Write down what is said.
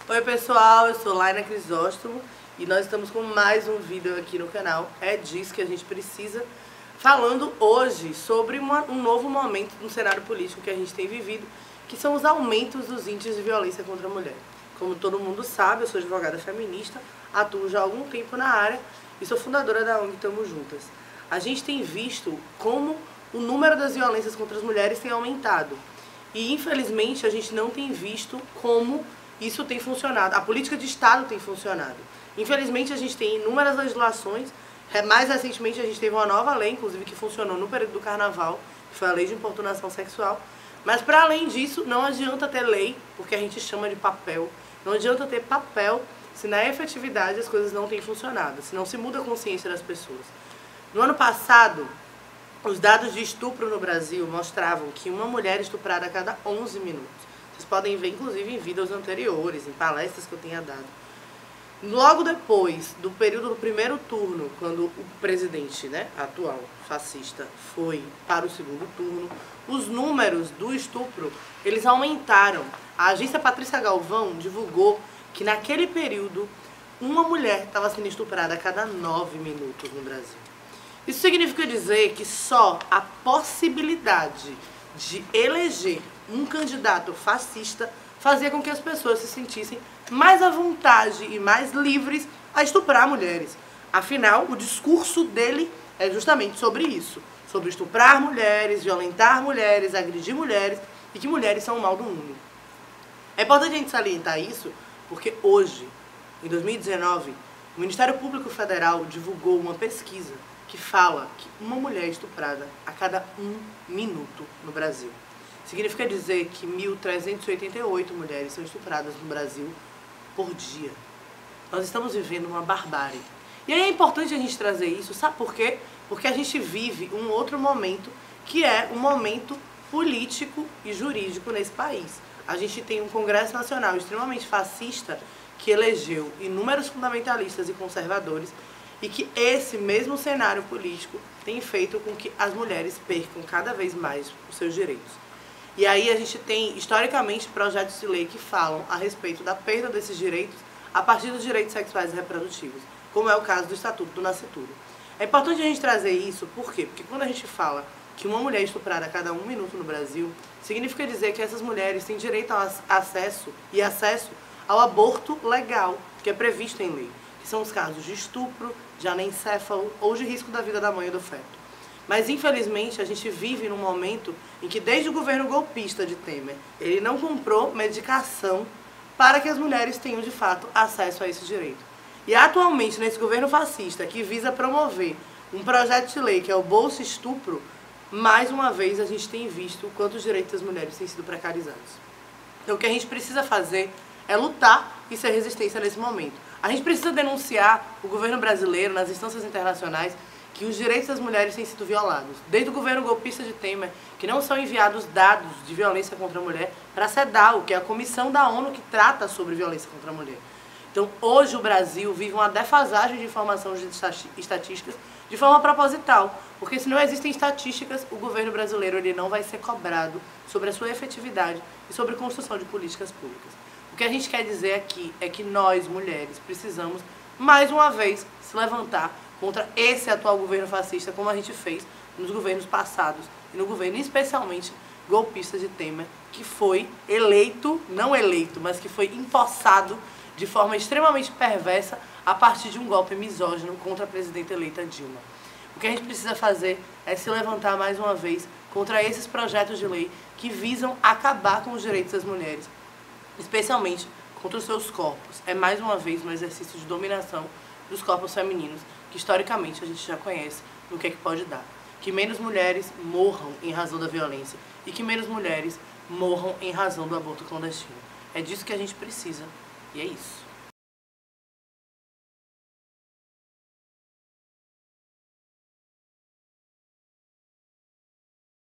Oi pessoal, eu sou Laina Crisóstomo e nós estamos com mais um vídeo aqui no canal. É disso que a gente precisa, falando hoje sobre um novo momento no cenário político que a gente tem vivido, que são os aumentos dos índices de violência contra a mulher. Como todo mundo sabe, eu sou advogada feminista, atuo já há algum tempo na área e sou fundadora da ONG Tamo Juntas. A gente tem visto como o número das violências contra as mulheres tem aumentado e infelizmente a gente não tem visto como isso tem funcionado, a política de Estado tem funcionado. Infelizmente a gente tem inúmeras legislações, mais recentemente a gente teve uma nova lei, inclusive que funcionou no período do Carnaval, que foi a Lei de Importunação Sexual, mas para além disso não adianta ter lei, porque a gente chama de papel, não adianta ter papel se na efetividade as coisas não têm funcionado, se não se muda a consciência das pessoas. No ano passado, os dados de estupro no Brasil mostravam que uma mulher estuprada a cada 11 minutos. Vocês podem ver, inclusive, em vídeos anteriores, em palestras que eu tenha dado. Logo depois do período do primeiro turno, quando o presidente, atual, fascista, foi para o segundo turno, os números do estupro, eles aumentaram. A agência Patrícia Galvão divulgou que naquele período, uma mulher estava sendo estuprada a cada 9 minutos no Brasil. Isso significa dizer que só a possibilidade de eleger um candidato fascista fazia com que as pessoas se sentissem mais à vontade e mais livres a estuprar mulheres. Afinal, o discurso dele é justamente sobre isso, sobre estuprar mulheres, violentar mulheres, agredir mulheres e que mulheres são o mal do mundo. É importante a gente salientar isso porque hoje, em 2019, o Ministério Público Federal divulgou uma pesquisa que fala que uma mulher é estuprada a cada 1 minuto no Brasil. Significa dizer que 1.388 mulheres são estupradas no Brasil por dia. Nós estamos vivendo uma barbárie. E aí é importante a gente trazer isso, sabe por quê? Porque a gente vive um outro momento, que é um momento político e jurídico nesse país. A gente tem um Congresso Nacional extremamente fascista que elegeu inúmeros fundamentalistas e conservadores e que esse mesmo cenário político tem feito com que as mulheres percam cada vez mais os seus direitos. E aí a gente tem, historicamente, projetos de lei que falam a respeito da perda desses direitos a partir dos direitos sexuais e reprodutivos, como é o caso do Estatuto do Nascituro. É importante a gente trazer isso, por quê? Porque quando a gente fala que uma mulher é estuprada a cada 1 minuto no Brasil, significa dizer que essas mulheres têm direito ao acesso ao aborto legal, que é previsto em lei, que são os casos de estupro, de anencéfalo ou de risco da vida da mãe ou do feto. Mas, infelizmente, a gente vive num momento em que, desde o governo golpista de Temer, ele não comprou medicação para que as mulheres tenham, de fato, acesso a esse direito. E, atualmente, nesse governo fascista, que visa promover um projeto de lei, que é o Bolsa Estupro, mais uma vez a gente tem visto o quanto os direitos das mulheres têm sido precarizados. Então, o que a gente precisa fazer é lutar e ser resistência nesse momento. A gente precisa denunciar o governo brasileiro nas instâncias internacionais que os direitos das mulheres têm sido violados. Desde o governo golpista de Temer, que não são enviados dados de violência contra a mulher para a CEDAW, que é a comissão da ONU que trata sobre violência contra a mulher. Então, hoje o Brasil vive uma defasagem de informação de estatísticas de forma proposital, porque se não existem estatísticas, o governo brasileiro ele não vai ser cobrado sobre a sua efetividade e sobre a construção de políticas públicas. O que a gente quer dizer aqui é que nós, mulheres, precisamos, mais uma vez, se levantar contra esse atual governo fascista, como a gente fez nos governos passados e no governo especialmente golpista de Temer, que foi eleito, não eleito, mas que foi empossado de forma extremamente perversa a partir de um golpe misógino contra a presidenta eleita Dilma. O que a gente precisa fazer é se levantar mais uma vez contra esses projetos de lei que visam acabar com os direitos das mulheres, especialmente contra os seus corpos. É mais uma vez um exercício de dominação dos corpos femininos, que historicamente a gente já conhece no que é que pode dar. Que menos mulheres morram em razão da violência e que menos mulheres morram em razão do aborto clandestino. É disso que a gente precisa e é isso.